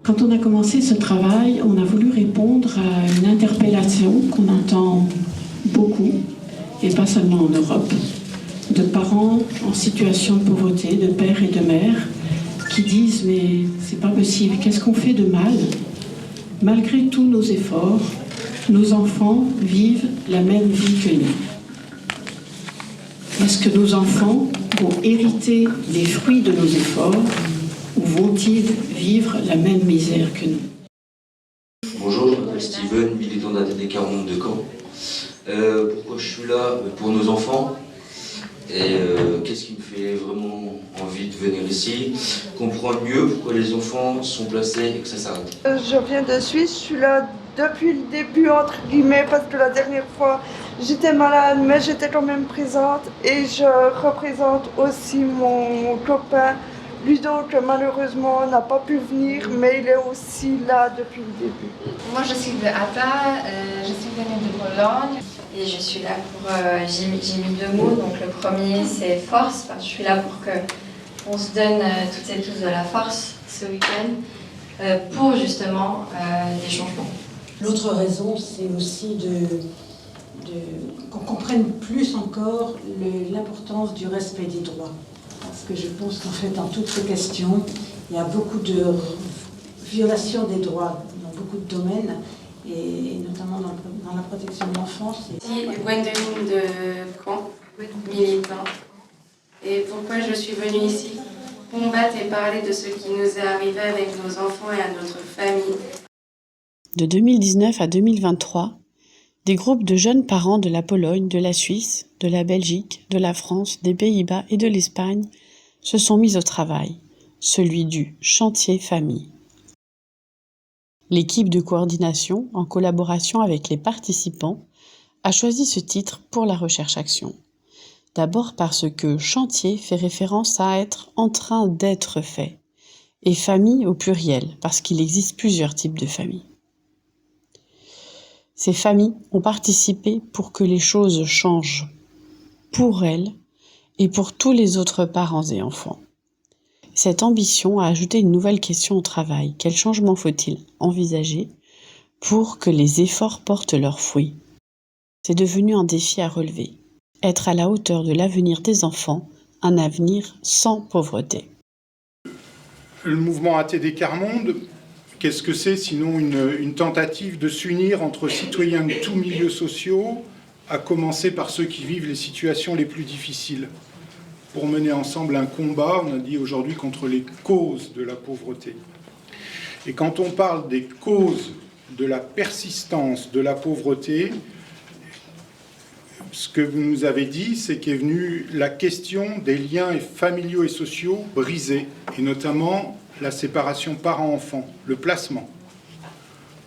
Quand on a commencé ce travail, on a voulu répondre à une interpellation qu'on entend beaucoup, et pas seulement en Europe, de parents en situation de pauvreté, de pères et de mères, qui disent « mais c'est pas possible, qu'est-ce qu'on fait de mal ?» Malgré tous nos efforts, nos enfants vivent la même vie que nous. Est-ce que nos enfants vont hériter des fruits de nos efforts ou vont-ils vivre la même misère que nous? Bonjour, je m'appelle Steven, militant d'ATD 40 de Caen. Pourquoi je suis là? Pour nos enfants. Et qu'est-ce qui me fait vraiment envie de venir ici? Comprendre mieux pourquoi les enfants sont placés et que ça s'arrête. Je viens de Suisse, je suis là depuis le début entre guillemets parce que la dernière fois j'étais malade mais j'étais quand même présente et je représente aussi mon copain Ludo que malheureusement n'a pas pu venir mais il est aussi là depuis le début. Moi je suis de Hata, je suis venue de Pologne et je suis là pour, j'ai mis deux mots, donc le premier c'est force, parce que je suis là pour qu'on se donne toutes et tous de la force ce week-end pour justement des changements. L'autre raison, c'est aussi qu'on comprenne plus encore l'importance du respect des droits. Parce que je pense qu'en fait, dans toutes ces questions, il y a beaucoup de violations des droits dans beaucoup de domaines, et notamment dans la protection de l'enfance. Je suis Gwendoline de Caen, militante. Et pourquoi je suis venue ici? Combattre et parler de ce qui nous est arrivé avec nos enfants et à notre famille. De 2019 à 2023, des groupes de jeunes parents de la Pologne, de la Suisse, de la Belgique, de la France, des Pays-Bas et de l'Espagne se sont mis au travail, celui du chantier famille. L'équipe de coordination, en collaboration avec les participants, a choisi ce titre pour la recherche-action. D'abord parce que chantier fait référence à être en train d'être fait, et famille au pluriel, parce qu'il existe plusieurs types de familles. Ces familles ont participé pour que les choses changent pour elles et pour tous les autres parents et enfants. Cette ambition a ajouté une nouvelle question au travail. Quel changement faut-il envisager pour que les efforts portent leurs fruits? C'est devenu un défi à relever. Être à la hauteur de l'avenir des enfants, un avenir sans pauvreté. Le mouvement ATD Quart-Monde, qu'est-ce que c'est sinon une tentative de s'unir entre citoyens de tous milieux sociaux, à commencer par ceux qui vivent les situations les plus difficiles, pour mener ensemble un combat, on a dit aujourd'hui, contre les causes de la pauvreté. Et quand on parle des causes de la persistance de la pauvreté, ce que vous nous avez dit, c'est qu'est venue la question des liens familiaux et sociaux brisés, et notamment la séparation parents-enfants, le placement.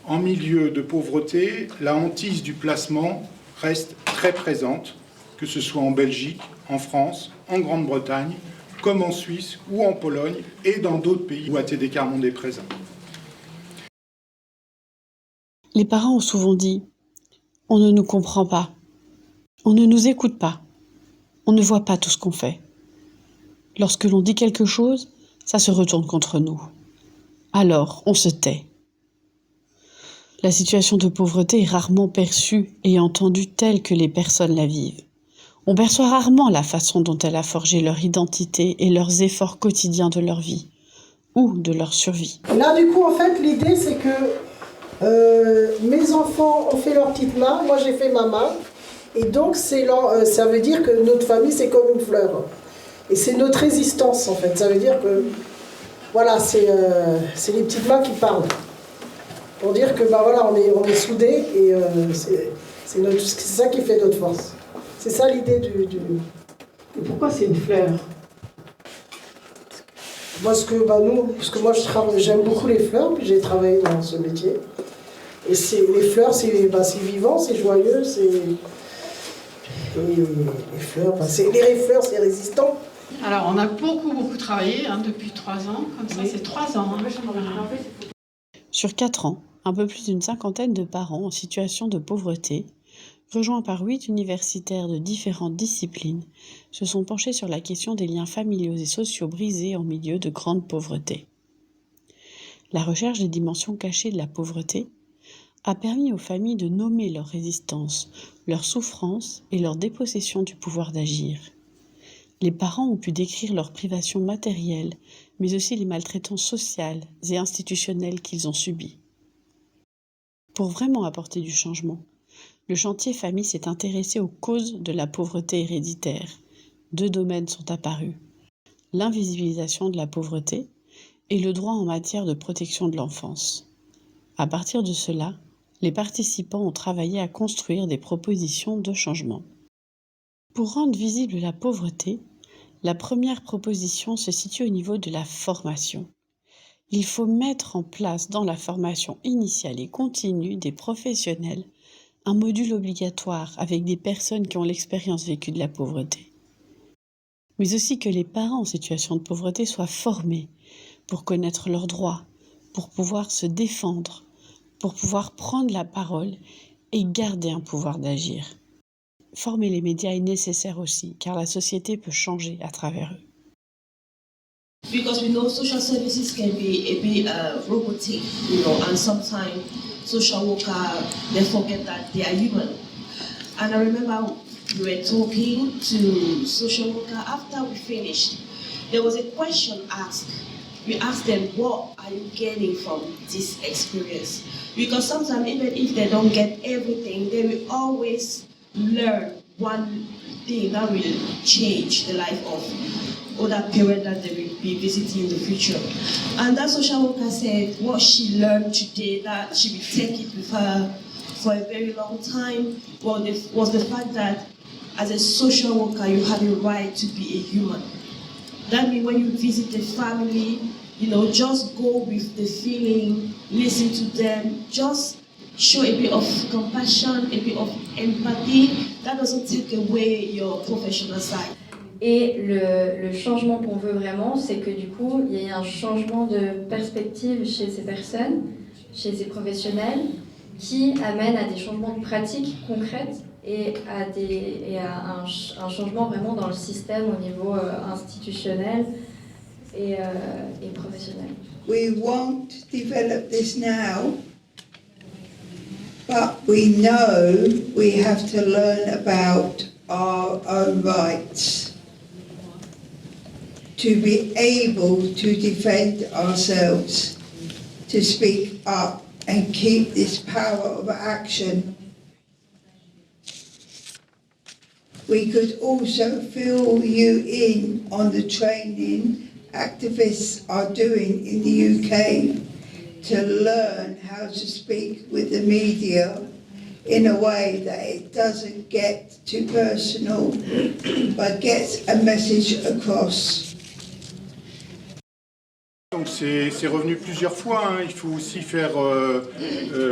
En milieu de pauvreté, la hantise du placement reste très présente, que ce soit en Belgique, en France, en Grande-Bretagne, comme en Suisse ou en Pologne et dans d'autres pays où ATD Quart-Monde est présent. Les parents ont souvent dit « on ne nous comprend pas, on ne nous écoute pas, on ne voit pas tout ce qu'on fait. Lorsque l'on dit quelque chose, ça se retourne contre nous. Alors, on se tait. » La situation de pauvreté est rarement perçue et entendue telle que les personnes la vivent. On perçoit rarement la façon dont elle a forgé leur identité et leurs efforts quotidiens de leur vie, ou de leur survie. Là, du coup, en fait, l'idée, c'est que mes enfants ont fait leur petite main, moi j'ai fait ma main, et donc ça veut dire que notre famille, c'est comme une fleur. Et c'est notre résistance, en fait. Ça veut dire que, voilà, c'est les petites mains qui parlent. Pour dire que, bah voilà, on est soudés, et c'est ça qui fait notre force. C'est ça l'idée du... Et pourquoi c'est une fleur? Parce que moi j'aime beaucoup les fleurs, puis j'ai travaillé dans ce métier. Et les fleurs, c'est vivant, c'est joyeux, les fleurs, les fleurs, c'est résistant. Alors on a beaucoup travaillé depuis 3 ans, comme ça c'est 3 ans. Sur 4 ans, un peu plus d'une cinquantaine de parents en situation de pauvreté, rejoints par 8 universitaires de différentes disciplines, se sont penchés sur la question des liens familiaux et sociaux brisés en milieu de grande pauvreté. La recherche des dimensions cachées de la pauvreté a permis aux familles de nommer leur résistance, leur souffrance et leur dépossession du pouvoir d'agir. Les parents ont pu décrire leurs privations matérielles, mais aussi les maltraitances sociales et institutionnelles qu'ils ont subies. Pour vraiment apporter du changement, le chantier famille s'est intéressé aux causes de la pauvreté héréditaire. 2 domaines sont apparus: l'invisibilisation de la pauvreté et le droit en matière de protection de l'enfance. À partir de cela, les participants ont travaillé à construire des propositions de changement. Pour rendre visible la pauvreté, la première proposition se situe au niveau de la formation. Il faut mettre en place dans la formation initiale et continue des professionnels un module obligatoire avec des personnes qui ont l'expérience vécue de la pauvreté. Mais aussi que les parents en situation de pauvreté soient formés pour connaître leurs droits, pour pouvoir se défendre, pour pouvoir prendre la parole et garder un pouvoir d'agir. Former les médias est nécessaire aussi, car la société peut changer à travers eux. Because we know social services can be a bit robotic, and sometimes social workers, they forget that they are human. And I remember we were talking to social worker after we finished. There was a question asked. We asked them, what are you getting from this experience? Because sometimes even if they don't get everything, they will always learn one thing that will change the life of other parents that they will be visiting in the future. And that social worker said what she learned today, that she will take it with her for a very long time, was the fact that as a social worker, you have a right to be a human. That means when you visit a family, just go with the feeling, listen to them, just show a bit of compassion, a bit of empathy. That doesn't take away your professional side. Et le changement qu'on veut vraiment, c'est que du coup, il y ait un changement de perspective chez ces personnes, chez ces professionnels, qui amène à des changements de pratiques concrètes et à un changement vraiment dans le système au niveau institutionnel et professionnel. We won't develop this now, but we know we have to learn about our own rights to be able to defend ourselves, to speak up and keep this power of action. We could also fill you in on the training activists are doing in the UK to learn how to speak with the media in a way that it doesn't get too personal, but gets a message across. Donc c'est revenu plusieurs fois, il faut aussi faire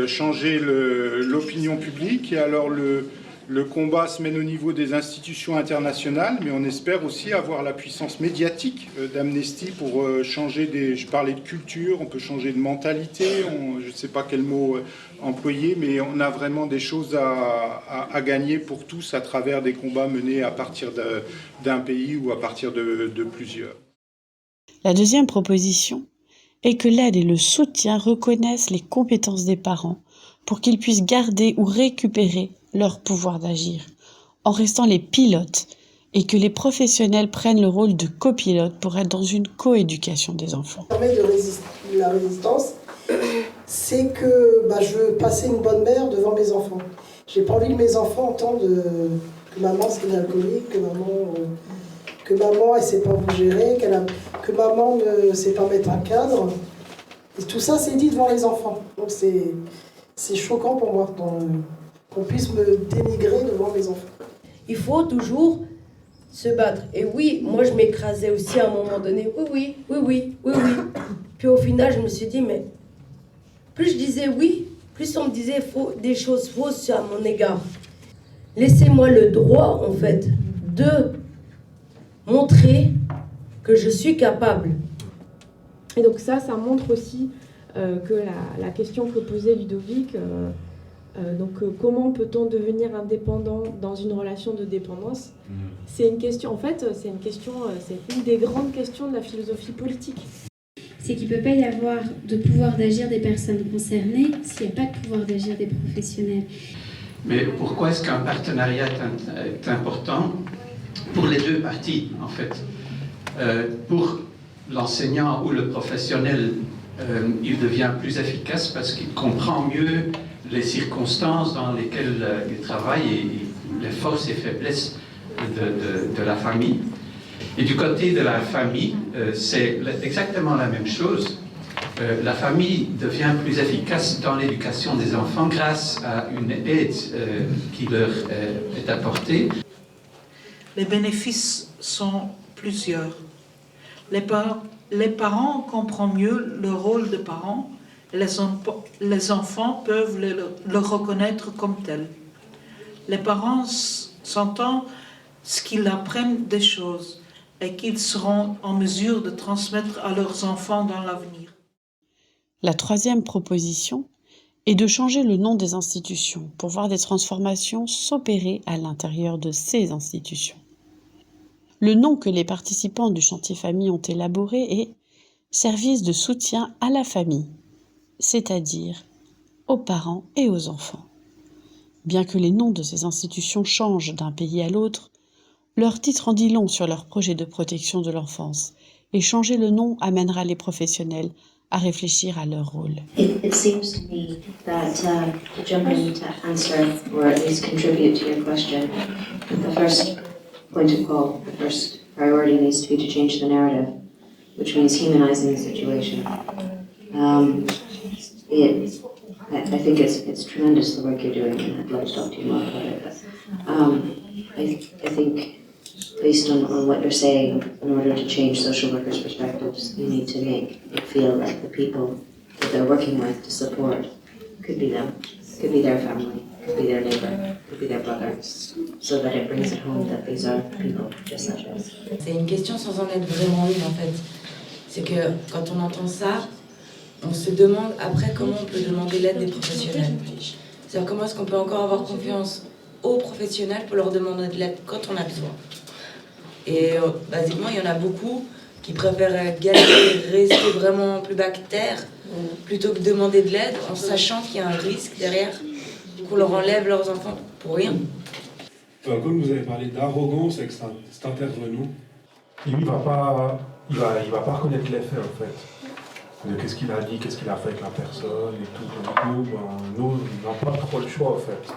changer l'opinion publique, et alors le combat se mène au niveau des institutions internationales, mais on espère aussi avoir la puissance médiatique d'Amnesty pour changer je parlais de culture, on peut changer de mentalité, je ne sais pas quel mot employer, mais on a vraiment des choses à gagner pour tous à travers des combats menés à partir d'un pays ou à partir de plusieurs. La deuxième proposition est que l'aide et le soutien reconnaissent les compétences des parents pour qu'ils puissent garder ou récupérer leur pouvoir d'agir, en restant les pilotes, et que les professionnels prennent le rôle de copilote pour être dans une coéducation des enfants. Ce qui permet de la résistance, c'est que je veux passer une bonne mère devant mes enfants. J'ai pas envie que mes enfants entendent que maman c'est une alcoolique, que maman elle sait pas vous gérer, que maman ne sait pas mettre un cadre. Et tout ça c'est dit devant les enfants. Donc c'est choquant pour moi qu'on puisse me dénigrer devant mes enfants. Il faut toujours se battre. Et oui, moi je m'écrasais aussi à un moment donné. Oui. Puis au final je me suis dit, mais plus je disais oui, plus on me disait des choses fausses à mon égard. Laissez-moi le droit en fait de montrer que je suis capable. Et donc ça montre aussi que la question que posait Ludovic, comment peut-on devenir indépendant dans une relation de dépendance, c'est une question, c'est une des grandes questions de la philosophie politique. c'est qu'il ne peut pas y avoir de pouvoir d'agir des personnes concernées s'il n'y a pas de pouvoir d'agir des professionnels. Mais pourquoi est-ce qu'un partenariat est important? Pour les deux parties, en fait. Pour l'enseignant ou le professionnel, il devient plus efficace parce qu'il comprend mieux les circonstances dans lesquelles il travaille et les forces et faiblesses de la famille. Et du côté de la famille, c'est exactement la même chose. La famille devient plus efficace dans l'éducation des enfants grâce à une aide qui leur est apportée. Les bénéfices sont plusieurs. Les parents comprennent mieux le rôle de parents et les enfants peuvent le reconnaître comme tel. Les parents sentent ce qu'ils apprennent des choses et qu'ils seront en mesure de transmettre à leurs enfants dans l'avenir. La troisième proposition est de changer le nom des institutions pour voir des transformations s'opérer à l'intérieur de ces institutions. Le nom que les participants du chantier famille ont élaboré est « Service de soutien à la famille », c'est-à-dire aux parents et aux enfants. Bien que les noms de ces institutions changent d'un pays à l'autre, leur titre en dit long sur leur projet de protection de l'enfance et changer le nom amènera les professionnels à réfléchir à leur rôle. It seems to me that to jump in to answer or at least contribute to your question, the first point of call, the first priority needs to be to change the narrative, which means humanizing the situation. I think it's tremendous the work you're doing, and I'd love to talk to you more about it. But I think based on what you're saying, in order to change social workers' perspectives, you need to make it feel like the people that they're working with to support could be them, could be their family, could be their neighbor, could be their brother, so that it brings it home that these are people just like us. C'est une question sans en être vraiment une en fait. C'est que quand on entend ça, on se demande après comment on peut demander l'aide des professionnels. C'est-à-dire comment est-ce qu'on peut encore avoir confiance aux professionnels pour leur demander de l'aide quand on a besoin. Et basiquement, il y en a beaucoup qui préfèrent galérer, rester vraiment plus bas que terre, plutôt que demander de l'aide en sachant qu'il y a un risque derrière, qu'on leur enlève leurs enfants pour rien. Comme vous avez parlé d'arrogance avec cet intervenant, lui, il va pas reconnaître les faits en fait. De qu'est-ce qu'il a dit, qu'est-ce qu'il a fait avec la personne et tout. Donc nous, on n'a pas trop le choix en fait.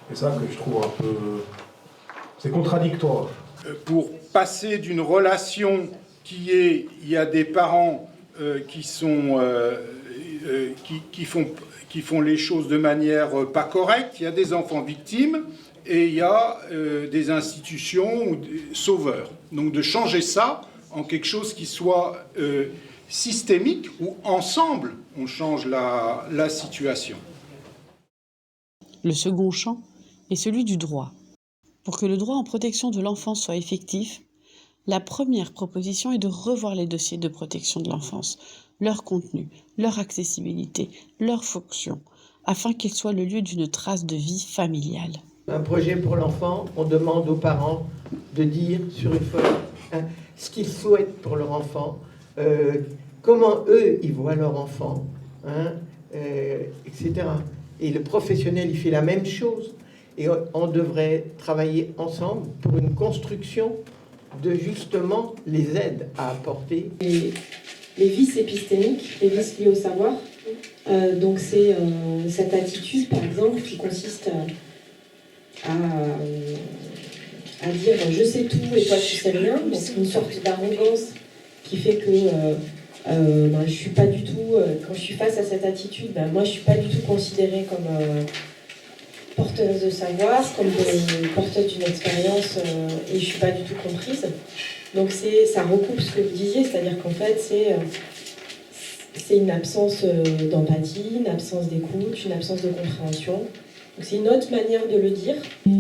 C'est ça que je trouve un peu... C'est contradictoire. Pour passer d'une relation qui est, il y a des parents qui font les choses de manière pas correcte, il y a des enfants victimes et il y a des institutions ou des sauveurs. Donc de changer ça en quelque chose qui soit systémique où ensemble on change la situation. Le second champ est celui du droit. Pour que le droit en protection de l'enfance soit effectif, la première proposition est de revoir les dossiers de protection de l'enfance, leur contenu, leur accessibilité, leur fonction, afin qu'ils soient le lieu d'une trace de vie familiale. Un projet pour l'enfant, on demande aux parents de dire sur une feuille ce qu'ils souhaitent pour leur enfant, comment eux ils voient leur enfant, etc. Et le professionnel il fait la même chose. Et on devrait travailler ensemble pour une construction de justement les aides à apporter. Les vices épistémiques, les vices liés au savoir, donc c'est cette attitude par exemple qui consiste à dire je sais tout et toi tu sais rien, donc une sorte d'arrogance qui fait que je suis pas du tout, quand je suis face à cette attitude, moi je suis pas du tout considérée comme porteuse de savoir, comme porteuse d'une expérience et je suis pas du tout comprise. Donc ça recoupe ce que vous disiez, c'est-à-dire qu'en fait c'est une absence d'empathie, une absence d'écoute, une absence de compréhension. Donc c'est une autre manière de le dire.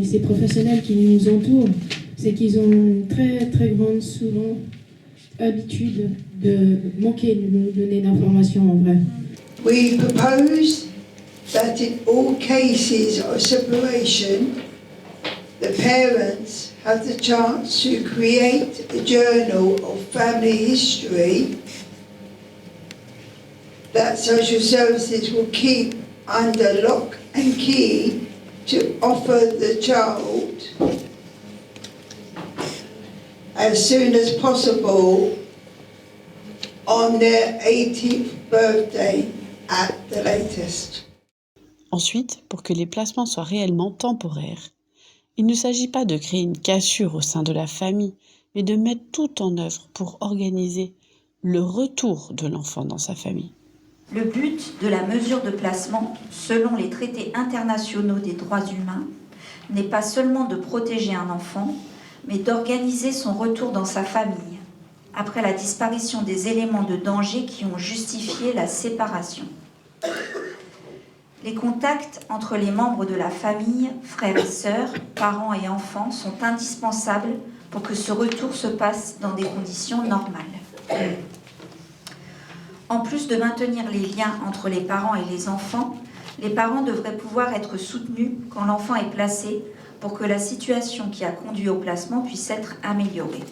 Ces professionnels qui nous entourent, c'est qu'ils ont une très très grande souvent habitude de manquer de nous donner d'informations en vrai. We propose that in all cases of separation, the parents have the chance to create a journal of family history that social services will keep under lock and key to offer the child as soon as possible on their 18th birthday at the latest. Ensuite, pour que les placements soient réellement temporaires, il ne s'agit pas de créer une cassure au sein de la famille, mais de mettre tout en œuvre pour organiser le retour de l'enfant dans sa famille. Le but de la mesure de placement, selon les traités internationaux des droits humains, n'est pas seulement de protéger un enfant, mais d'organiser son retour dans sa famille, après la disparition des éléments de danger qui ont justifié la séparation. Les contacts entre les membres de la famille, frères et sœurs, parents et enfants, sont indispensables pour que ce retour se passe dans des conditions normales. En plus de maintenir les liens entre les parents et les enfants, les parents devraient pouvoir être soutenus quand l'enfant est placé pour que la situation qui a conduit au placement puisse être améliorée.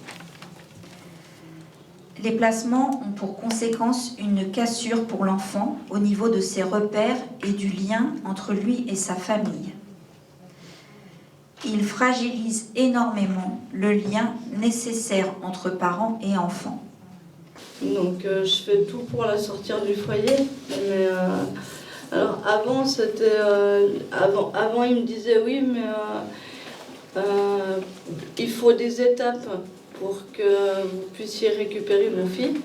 Les placements ont pour conséquence une cassure pour l'enfant au niveau de ses repères et du lien entre lui et sa famille. Ils fragilisent énormément le lien nécessaire entre parents et enfants. Donc je fais tout pour la sortir du foyer. Mais alors avant c'était avant il me disait oui mais il faut des étapes pour que vous puissiez récupérer vos filles.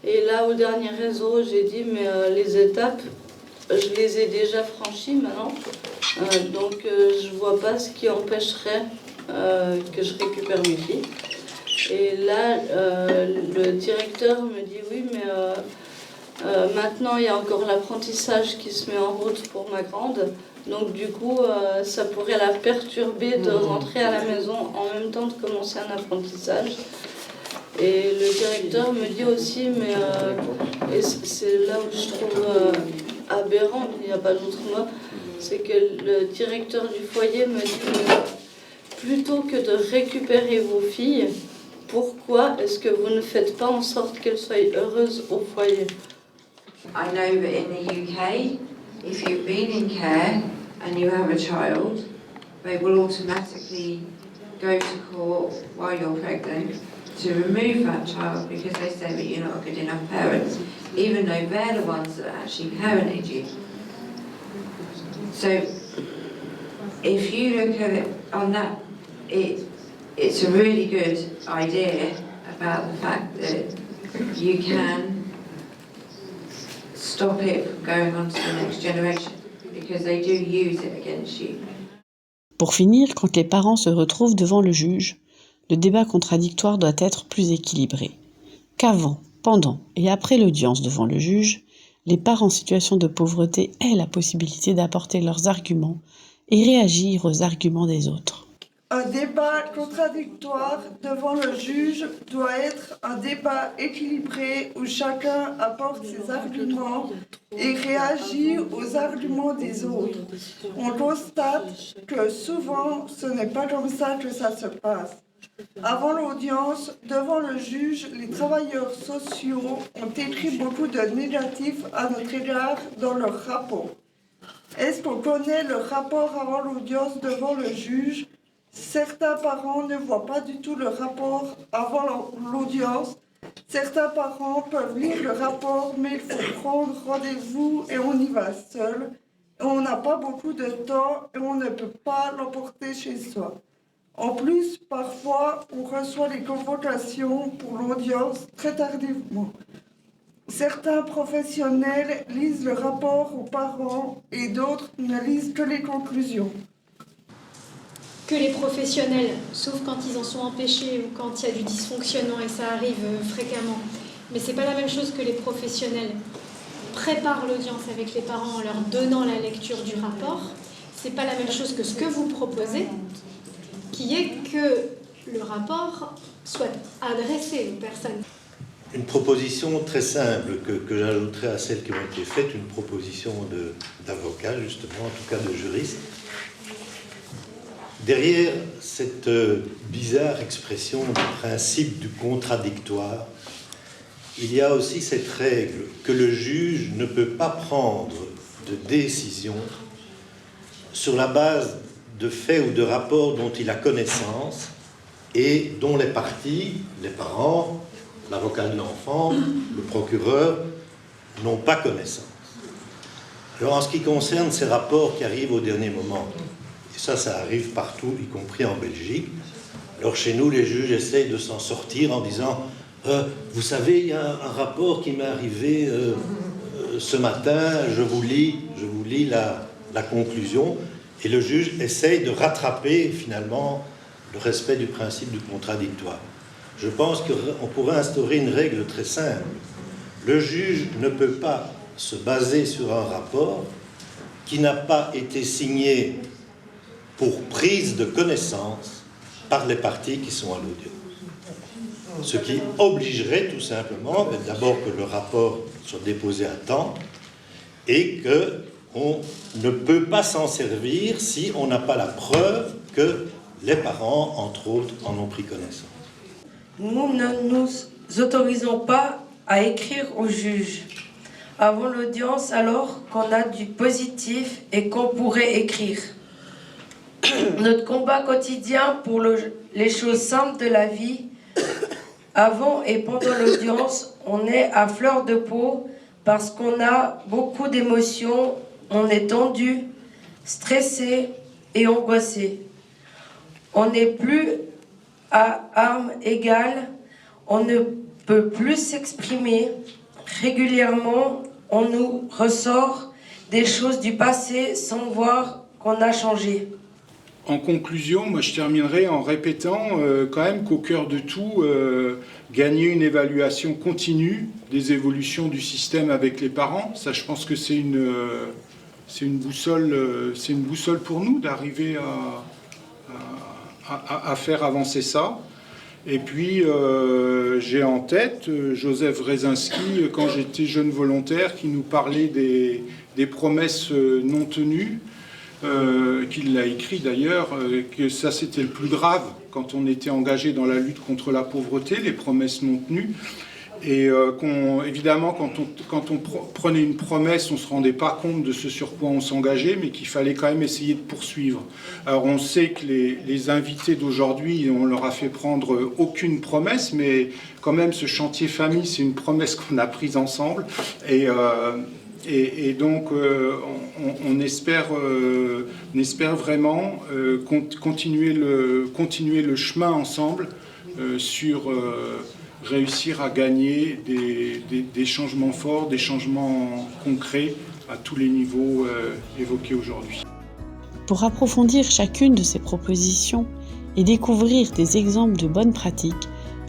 Et là au dernier réseau j'ai dit mais les étapes je les ai déjà franchies maintenant. Donc je vois pas ce qui empêcherait que je récupère mes filles. Et là, le directeur me dit oui, mais maintenant il y a encore l'apprentissage qui se met en route pour ma grande. Donc du coup, ça pourrait la perturber de rentrer à la maison en même temps de commencer un apprentissage. Et le directeur me dit aussi, mais et c'est là où je trouve aberrant, il n'y a pas d'autre mot, c'est que le directeur du foyer me dit plutôt que de récupérer vos filles, pourquoi est-ce que vous ne faites pas en sorte qu'elles soient heureuses au foyer? I know that in the UK, if you've been in care and you have a child, they will automatically go to court while you're pregnant to remove that child because they say that you're not a good enough parent, even though they're the ones that actually parented you. So if you look at it on that, it's a really good idea about the fact that you can stop it from going on to the next generation because they do use it against you. Pour finir, quand les parents se retrouvent devant le juge, le débat contradictoire doit être plus équilibré. Qu'avant, pendant et après l'audience devant le juge, les parents en situation de pauvreté aient la possibilité d'apporter leurs arguments et réagir aux arguments des autres. Un débat contradictoire devant le juge doit être un débat équilibré où chacun apporte ses arguments et réagit aux arguments des autres. On constate que souvent ce n'est pas comme ça que ça se passe. Avant l'audience, devant le juge, les travailleurs sociaux ont écrit beaucoup de négatifs à notre égard dans leur rapport. Est-ce qu'on connaît le rapport avant l'audience devant le juge? Certains parents ne voient pas du tout le rapport avant l'audience. Certains parents peuvent lire le rapport, mais il faut prendre rendez-vous et on y va seul. Et on n'a pas beaucoup de temps et on ne peut pas l'emporter chez soi. En plus, parfois, on reçoit les convocations pour l'audience très tardivement. Certains professionnels lisent le rapport aux parents et d'autres ne lisent que les conclusions. Que les professionnels, sauf quand ils en sont empêchés ou quand il y a du dysfonctionnement, et ça arrive fréquemment, mais c'est pas la même chose que les professionnels préparent l'audience avec les parents en leur donnant la lecture du rapport. C'est pas la même chose que ce que vous proposez, qui est que le rapport soit adressé aux personnes. Une proposition très simple que j'ajouterai à celles qui ont été faites, une proposition d'avocat justement, en tout cas de juriste. Derrière cette bizarre expression du principe du contradictoire, il y a aussi cette règle que le juge ne peut pas prendre de décision sur la base de faits ou de rapports dont il a connaissance et dont les parties, les parents, l'avocat de l'enfant, le procureur, n'ont pas connaissance. Alors en ce qui concerne ces rapports qui arrivent au dernier moment, et ça arrive partout, y compris en Belgique, alors chez nous, les juges essayent de s'en sortir en disant vous savez, il y a un rapport qui m'est arrivé ce matin, je vous lis la conclusion, et le juge essaye de rattraper finalement le respect du principe du contradictoire. Je pense qu'on pourrait instaurer une règle très simple. Le juge ne peut pas se baser sur un rapport qui n'a pas été signé pour prise de connaissance par les parties qui sont à l'audience. Ce qui obligerait tout simplement d'abord que le rapport soit déposé à temps et qu'on ne peut pas s'en servir si on n'a pas la preuve que les parents, entre autres, en ont pris connaissance. Nous ne nous autorisons pas à écrire au juge avant l'audience alors qu'on a du positif et qu'on pourrait écrire. Notre combat quotidien pour les choses simples de la vie, avant et pendant l'audience, on est à fleur de peau parce qu'on a beaucoup d'émotions, on est tendu, stressé et angoissé. On n'est plus à armes égales, on ne peut plus s'exprimer. Régulièrement, on nous ressort des choses du passé sans voir qu'on a changé. En conclusion, moi je terminerai en répétant quand même qu'au cœur de tout, gagner une évaluation continue des évolutions du système avec les parents, ça je pense que c'est une boussole pour nous d'arriver à faire avancer ça. Et puis j'ai en tête Joseph Wrezinski, quand j'étais jeune volontaire, qui nous parlait des promesses non tenues. Qu'il l'a écrit d'ailleurs, que ça c'était le plus grave quand on était engagé dans la lutte contre la pauvreté, les promesses non tenues. Et évidemment, quand on prenait une promesse, on ne se rendait pas compte de ce sur quoi on s'engageait, mais qu'il fallait quand même essayer de poursuivre. Alors on sait que les invités d'aujourd'hui, on leur a fait prendre aucune promesse, mais quand même ce chantier famille, c'est une promesse qu'on a prise ensemble. Et donc, on espère vraiment continuer le chemin ensemble sur réussir à gagner des changements forts, des changements concrets à tous les niveaux évoqués aujourd'hui. Pour approfondir chacune de ces propositions et découvrir des exemples de bonnes pratiques,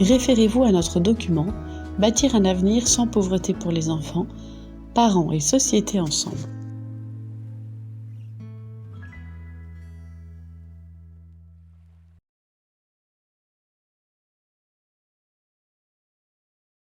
référez-vous à notre document « Bâtir un avenir sans pauvreté pour les enfants », parents et société ensemble.